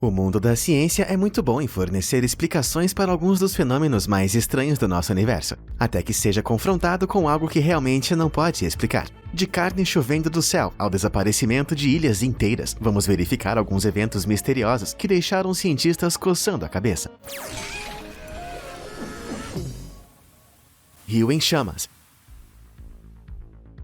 O mundo da ciência é muito bom em fornecer explicações para alguns dos fenômenos mais estranhos do nosso universo, até que seja confrontado com algo que realmente não pode explicar. De carne chovendo do céu ao desaparecimento de ilhas inteiras, vamos verificar alguns eventos misteriosos que deixaram cientistas coçando a cabeça. Rio em chamas.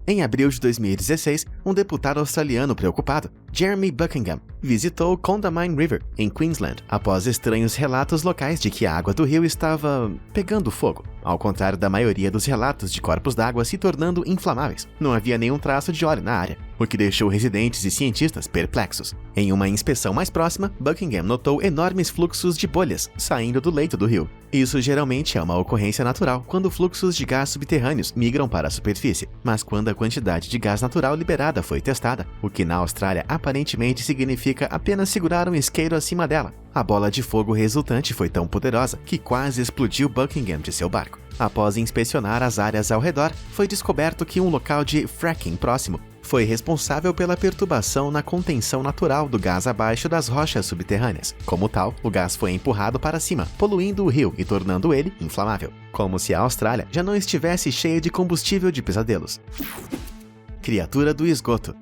Em abril de 2016, um deputado australiano preocupado, Jeremy Buckingham, visitou Condamine River, em Queensland, após estranhos relatos locais de que a água do rio estava pegando fogo, ao contrário da maioria dos relatos de corpos d'água se tornando inflamáveis. Não havia nenhum traço de óleo na área, o que deixou residentes e cientistas perplexos. Em uma inspeção mais próxima, Buckingham notou enormes fluxos de bolhas saindo do leito do rio. Isso geralmente é uma ocorrência natural quando fluxos de gás subterrâneos migram para a superfície, mas quando a quantidade de gás natural liberada foi testada, o que na Austrália aparentemente significa apenas segurar um isqueiro acima dela. A bola de fogo resultante foi tão poderosa que quase explodiu Buckingham de seu barco. Após inspecionar as áreas ao redor, foi descoberto que um local de fracking próximo foi responsável pela perturbação na contenção natural do gás abaixo das rochas subterrâneas. Como tal, o gás foi empurrado para cima, poluindo o rio e tornando ele inflamável. Como se a Austrália já não estivesse cheia de combustível de pesadelos. Criatura do esgoto.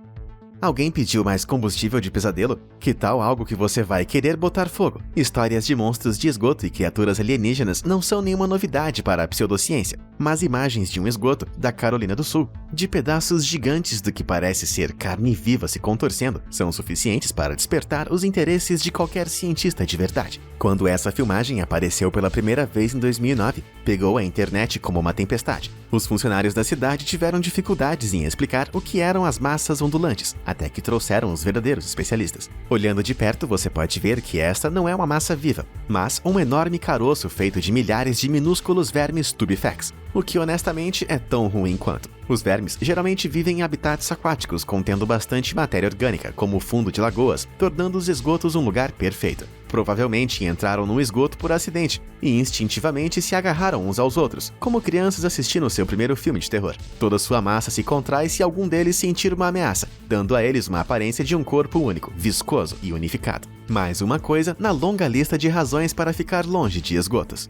Alguém pediu mais combustível de pesadelo? Que tal algo que você vai querer botar fogo? Histórias de monstros de esgoto e criaturas alienígenas não são nenhuma novidade para a pseudociência, mas imagens de um esgoto da Carolina do Sul, de pedaços gigantes do que parece ser carne viva se contorcendo, são suficientes para despertar os interesses de qualquer cientista de verdade. Quando essa filmagem apareceu pela primeira vez em 2009, pegou a internet como uma tempestade. Os funcionários da cidade tiveram dificuldades em explicar o que eram as massas ondulantes, até que trouxeram os verdadeiros especialistas. Olhando de perto, você pode ver que esta não é uma massa viva, mas um enorme caroço feito de milhares de minúsculos vermes tubifex, o que honestamente é tão ruim quanto. Os vermes geralmente vivem em habitats aquáticos contendo bastante matéria orgânica, como o fundo de lagoas, tornando os esgotos um lugar perfeito. Provavelmente entraram no esgoto por acidente e instintivamente se agarraram uns aos outros, como crianças assistindo seu primeiro filme de terror. Toda sua massa se contrai se algum deles sentir uma ameaça, dando a eles uma aparência de um corpo único, viscoso e unificado. Mais uma coisa na longa lista de razões para ficar longe de esgotos.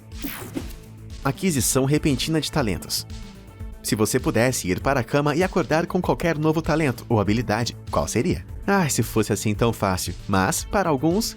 Aquisição repentina de talentos. Se você pudesse ir para a cama e acordar com qualquer novo talento ou habilidade, qual seria? Se fosse assim tão fácil. Mas, para alguns,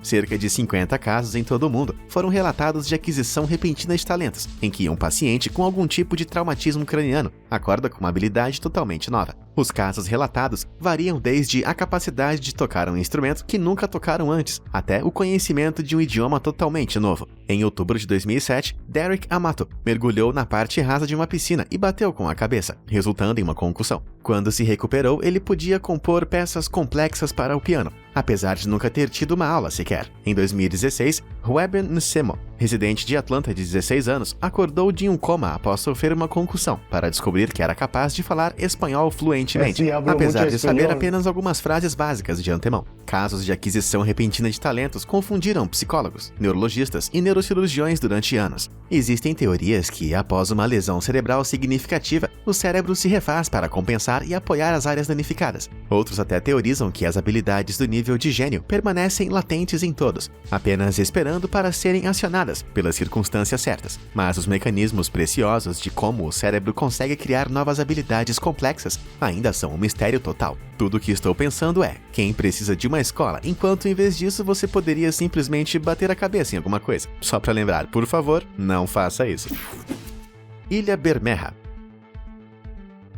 Cerca de 50 casos em todo o mundo foram relatados de aquisição repentina de talentos, em que um paciente com algum tipo de traumatismo craniano acorda com uma habilidade totalmente nova. Os casos relatados variam desde a capacidade de tocar um instrumento que nunca tocaram antes, até o conhecimento de um idioma totalmente novo. Em outubro de 2007, Derek Amato mergulhou na parte rasa de uma piscina e bateu com a cabeça, resultando em uma concussão. Quando se recuperou, ele podia compor peças complexas para o piano, apesar de nunca ter tido uma aula sequer. Em 2016, Rueben Nsemo, residente de Atlanta de 16 anos, acordou de um coma após sofrer uma concussão para descobrir que era capaz de falar espanhol fluentemente, apesar de saber apenas algumas frases básicas de antemão. Casos de aquisição repentina de talentos confundiram psicólogos, neurologistas e neurocirurgiões durante anos. Existem teorias que, após uma lesão cerebral significativa, o cérebro se refaz para compensar e apoiar as áreas danificadas. Outros até teorizam que as habilidades do nível de gênio permanecem latentes em todos, apenas esperando para serem acionadas pelas circunstâncias certas. Mas os mecanismos preciosos de como o cérebro consegue criar novas habilidades complexas ainda são um mistério total. Tudo o que estou pensando é, quem precisa de uma escola, enquanto em vez disso você poderia simplesmente bater a cabeça em alguma coisa. Só para lembrar, por favor, não faça isso. Ilha Bermeja.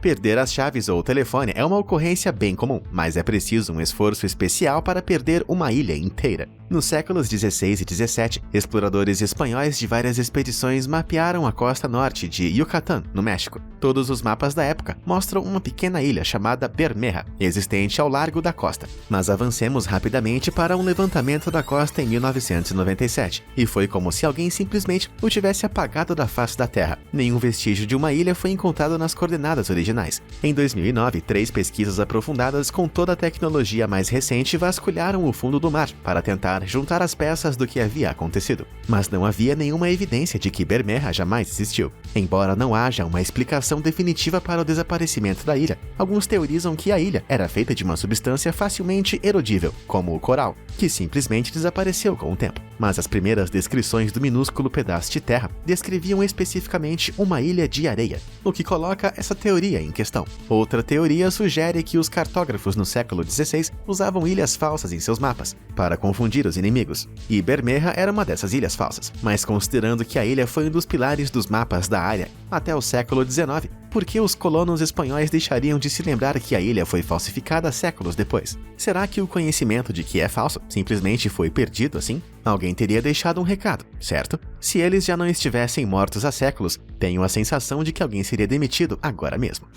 Perder as chaves ou o telefone é uma ocorrência bem comum, mas é preciso um esforço especial para perder uma ilha inteira. Nos séculos 16 e 17, exploradores espanhóis de várias expedições mapearam a costa norte de Yucatán, no México. Todos os mapas da época mostram uma pequena ilha chamada Bermeja, existente ao largo da costa. Mas avancemos rapidamente para um levantamento da costa em 1997, e foi como se alguém simplesmente o tivesse apagado da face da Terra. Nenhum vestígio de uma ilha foi encontrado nas coordenadas originais, originais. Em 2009, 3 pesquisas aprofundadas com toda a tecnologia mais recente vasculharam o fundo do mar para tentar juntar as peças do que havia acontecido. Mas não havia nenhuma evidência de que Bermeja jamais existiu. Embora não haja uma explicação definitiva para o desaparecimento da ilha, alguns teorizam que a ilha era feita de uma substância facilmente erodível, como o coral, que simplesmente desapareceu com o tempo. Mas as primeiras descrições do minúsculo pedaço de terra descreviam especificamente uma ilha de areia, o que coloca essa teoria em questão. Outra teoria sugere que os cartógrafos no século XVI usavam ilhas falsas em seus mapas para confundir os inimigos, e Bermeja era uma dessas ilhas falsas. Mas considerando que a ilha foi um dos pilares dos mapas da área até o século XIX, por que os colonos espanhóis deixariam de se lembrar que a ilha foi falsificada séculos depois? Será que o conhecimento de que é falso simplesmente foi perdido assim? Alguém teria deixado um recado, certo? Se eles já não estivessem mortos há séculos, tenho a sensação de que alguém seria demitido agora mesmo.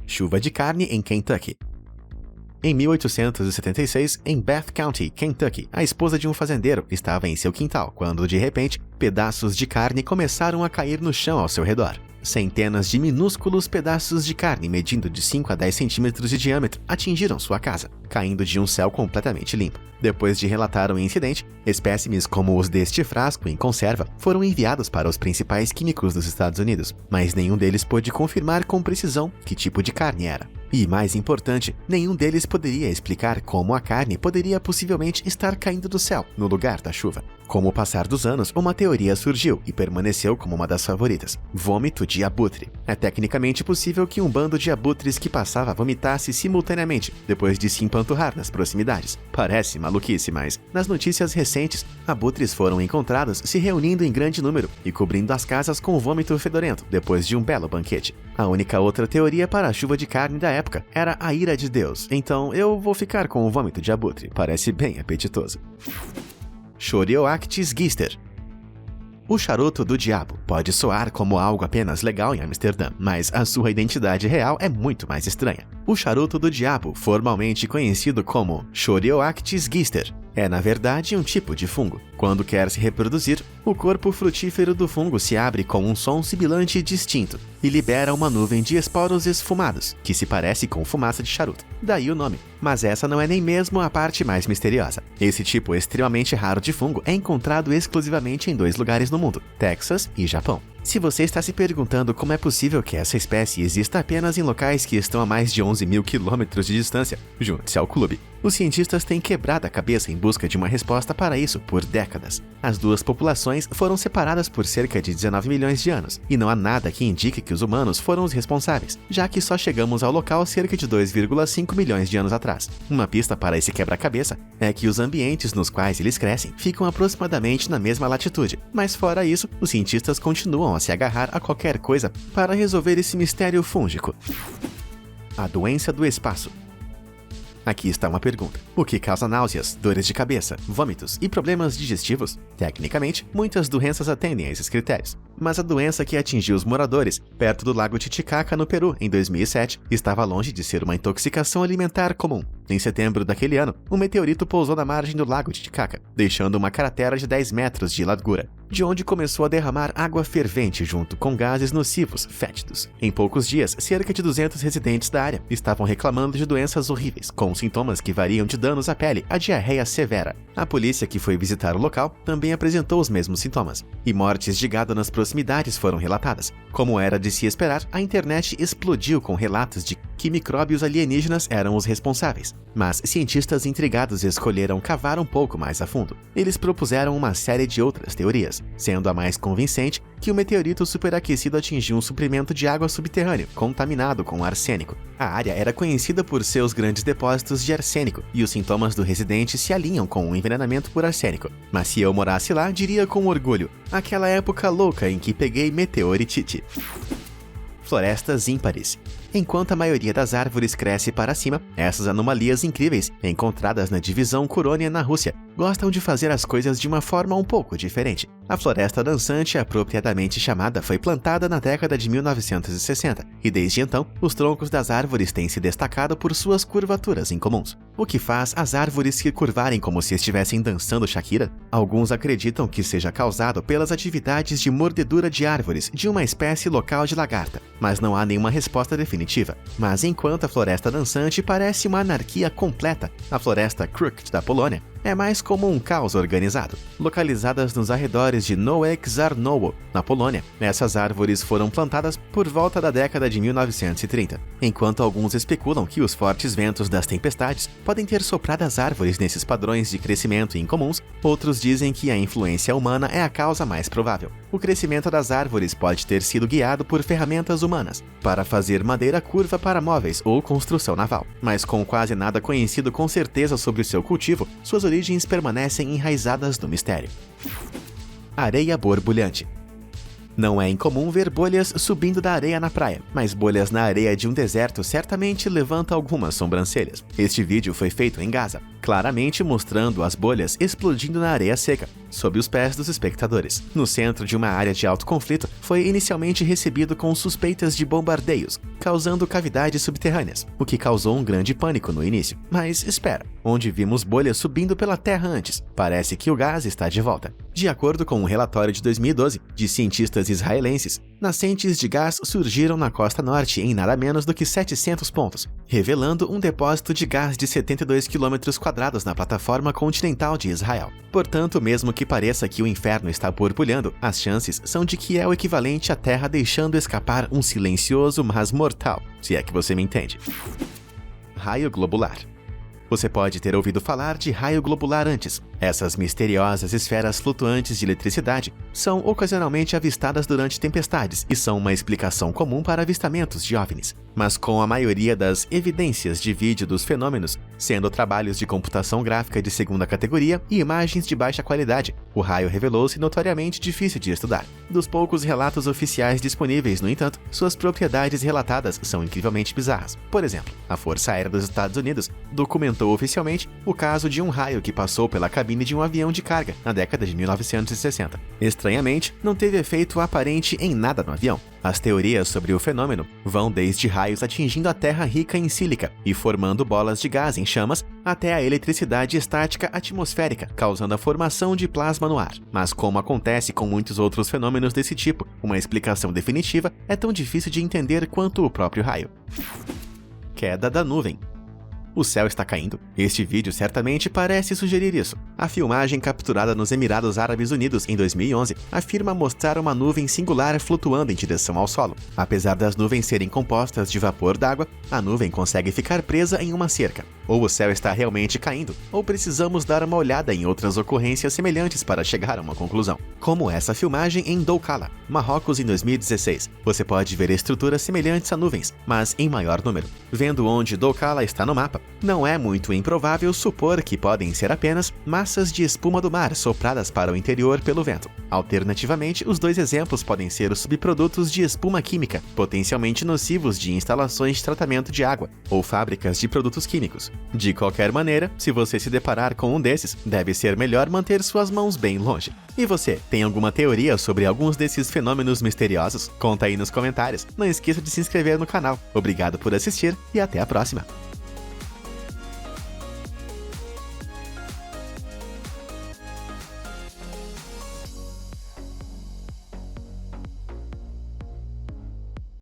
Chuva de carne em Kentucky. Em 1876, em Bath County, Kentucky, a esposa de um fazendeiro estava em seu quintal quando, de repente, pedaços de carne começaram a cair no chão ao seu redor. Centenas de minúsculos pedaços de carne medindo de 5 a 10 centímetros de diâmetro atingiram sua casa, caindo de um céu completamente limpo. Depois de relatar o incidente, espécimes como os deste frasco em conserva foram enviados para os principais químicos dos Estados Unidos, mas nenhum deles pôde confirmar com precisão que tipo de carne era. E, mais importante, nenhum deles poderia explicar como a carne poderia possivelmente estar caindo do céu, no lugar da chuva. Com o passar dos anos, uma teoria surgiu e permaneceu como uma das favoritas: vômito de abutre. É tecnicamente possível que um bando de abutres que passava vomitasse simultaneamente, depois de se empanturrar nas proximidades. Parece maluquice, mas, nas notícias recentes, abutres foram encontrados se reunindo em grande número e cobrindo as casas com vômito fedorento, depois de um belo banquete. A única outra teoria para a chuva de carne da época era a ira de Deus, então eu vou ficar com o vômito de abutre, parece bem apetitoso. Chorioactis gister. O charuto do diabo pode soar como algo apenas legal em Amsterdã, mas a sua identidade real é muito mais estranha. O charuto do diabo, formalmente conhecido como Chorioactis gister, é na verdade um tipo de fungo. Quando quer se reproduzir, o corpo frutífero do fungo se abre com um som sibilante distinto e libera uma nuvem de esporos esfumados, que se parece com fumaça de charuto. Daí o nome. Mas essa não é nem mesmo a parte mais misteriosa. Esse tipo extremamente raro de fungo é encontrado exclusivamente em 2 lugares no mundo: Texas e Japão. Se você está se perguntando como é possível que essa espécie exista apenas em locais que estão a mais de 11 mil quilômetros de distância, junte-se ao clube. Os cientistas têm quebrado a cabeça em busca de uma resposta para isso por décadas. As duas populações foram separadas por cerca de 19 milhões de anos, e não há nada que indique que os humanos foram os responsáveis, já que só chegamos ao local cerca de 2,5 milhões de anos atrás. Uma pista para esse quebra-cabeça é que os ambientes nos quais eles crescem ficam aproximadamente na mesma latitude, mas fora isso, os cientistas continuam a se agarrar a qualquer coisa para resolver esse mistério fúngico. A doença do espaço. Aqui está uma pergunta: o que causa náuseas, dores de cabeça, vômitos e problemas digestivos? Tecnicamente, muitas doenças atendem a esses critérios, mas a doença que atingiu os moradores perto do lago Titicaca, no Peru, em 2007, estava longe de ser uma intoxicação alimentar comum. Em setembro daquele ano, um meteorito pousou na margem do lago Titicaca, deixando uma cratera de 10 metros de largura, de onde começou a derramar água fervente junto com gases nocivos, fétidos. Em poucos dias, cerca de 200 residentes da área estavam reclamando de doenças horríveis, com sintomas que variam de danos à pele a diarreia severa. A polícia que foi visitar o local também apresentou os mesmos sintomas, e mortes de gado nas proximidades foram relatadas. Como era de se esperar, a internet explodiu com relatos de que micróbios alienígenas eram os responsáveis. Mas cientistas intrigados escolheram cavar um pouco mais a fundo. Eles propuseram uma série de outras teorias, sendo a mais convincente que o meteorito superaquecido atingiu um suprimento de água subterrâneo, contaminado com arsênico. A área era conhecida por seus grandes depósitos de arsênico, e os sintomas do residente se alinham com o envenenamento por arsênico. Mas se eu morasse lá, diria com orgulho: aquela época louca em que peguei meteoritite. Florestas ímpares. Enquanto a maioria das árvores cresce para cima, essas anomalias incríveis, encontradas na divisão Curônia na Rússia, gostam de fazer as coisas de uma forma um pouco diferente. A floresta dançante, apropriadamente chamada, foi plantada na década de 1960, e desde então, os troncos das árvores têm se destacado por suas curvaturas incomuns. O que faz as árvores se curvarem como se estivessem dançando Shakira? Alguns acreditam que seja causado pelas atividades de mordedura de árvores de uma espécie local de lagarta, mas não há nenhuma resposta definitiva. Mas enquanto a floresta dançante parece uma anarquia completa, a floresta Crooked da Polônia é mais como um caos organizado. Localizadas nos arredores de Nowe Czarnowo, na Polônia, essas árvores foram plantadas por volta da década de 1930. Enquanto alguns especulam que os fortes ventos das tempestades podem ter soprado as árvores nesses padrões de crescimento incomuns, outros dizem que a influência humana é a causa mais provável. O crescimento das árvores pode ter sido guiado por ferramentas humanas, para fazer madeira curva para móveis ou construção naval. Mas com quase nada conhecido com certeza sobre o seu cultivo, suas origens permanecem enraizadas no mistério. Areia borbulhante. Não é incomum ver bolhas subindo da areia na praia, mas bolhas na areia de um deserto certamente levantam algumas sobrancelhas. Este vídeo foi feito em Gaza, claramente mostrando as bolhas explodindo na areia seca, sob os pés dos espectadores. No centro de uma área de alto conflito, foi inicialmente recebido com suspeitas de bombardeios, causando cavidades subterrâneas, o que causou um grande pânico no início. Mas espera, onde vimos bolhas subindo pela terra antes, parece que o gás está de volta. De acordo com um relatório de 2012 de cientistas israelenses, nascentes de gás surgiram na costa norte em nada menos do que 700 pontos, revelando um depósito de gás de 72 km² na plataforma continental de Israel. Portanto, mesmo que pareça que o inferno está borbulhando, as chances são de que é o equivalente à Terra deixando escapar um silencioso mas mortal, se é que você me entende. Raio globular. Você pode ter ouvido falar de raio globular antes. Essas misteriosas esferas flutuantes de eletricidade são ocasionalmente avistadas durante tempestades e são uma explicação comum para avistamentos de OVNIs. Mas com a maioria das evidências de vídeo dos fenômenos sendo trabalhos de computação gráfica de segunda categoria e imagens de baixa qualidade, o raio revelou-se notoriamente difícil de estudar. Dos poucos relatos oficiais disponíveis, no entanto, suas propriedades relatadas são incrivelmente bizarras. Por exemplo, a Força Aérea dos Estados Unidos documentou oficialmente o caso de um raio que passou pela cabine de um avião de carga na década de 1960. Estranhamente, não teve efeito aparente em nada no avião. As teorias sobre o fenômeno vão desde raios atingindo a Terra rica em sílica e formando bolas de gás em chamas, até a eletricidade estática atmosférica, causando a formação de plasma no ar. Mas como acontece com muitos outros fenômenos desse tipo, uma explicação definitiva é tão difícil de entender quanto o próprio raio. Queda da nuvem. O céu está caindo? Este vídeo certamente parece sugerir isso. A filmagem capturada nos Emirados Árabes Unidos em 2011 afirma mostrar uma nuvem singular flutuando em direção ao solo. Apesar das nuvens serem compostas de vapor d'água, a nuvem consegue ficar presa em uma cerca. Ou o céu está realmente caindo, ou precisamos dar uma olhada em outras ocorrências semelhantes para chegar a uma conclusão. Como essa filmagem em Doukala, Marrocos, em 2016. Você pode ver estruturas semelhantes a nuvens, mas em maior número. Vendo onde Doukala está no mapa, não é muito improvável supor que podem ser apenas massas de espuma do mar sopradas para o interior pelo vento. Alternativamente, os dois exemplos podem ser os subprodutos de espuma química, potencialmente nocivos de instalações de tratamento de água ou fábricas de produtos químicos. De qualquer maneira, se você se deparar com um desses, deve ser melhor manter suas mãos bem longe. E você, tem alguma teoria sobre alguns desses fenômenos misteriosos? Conta aí nos comentários. Não esqueça de se inscrever no canal. Obrigado por assistir e até a próxima!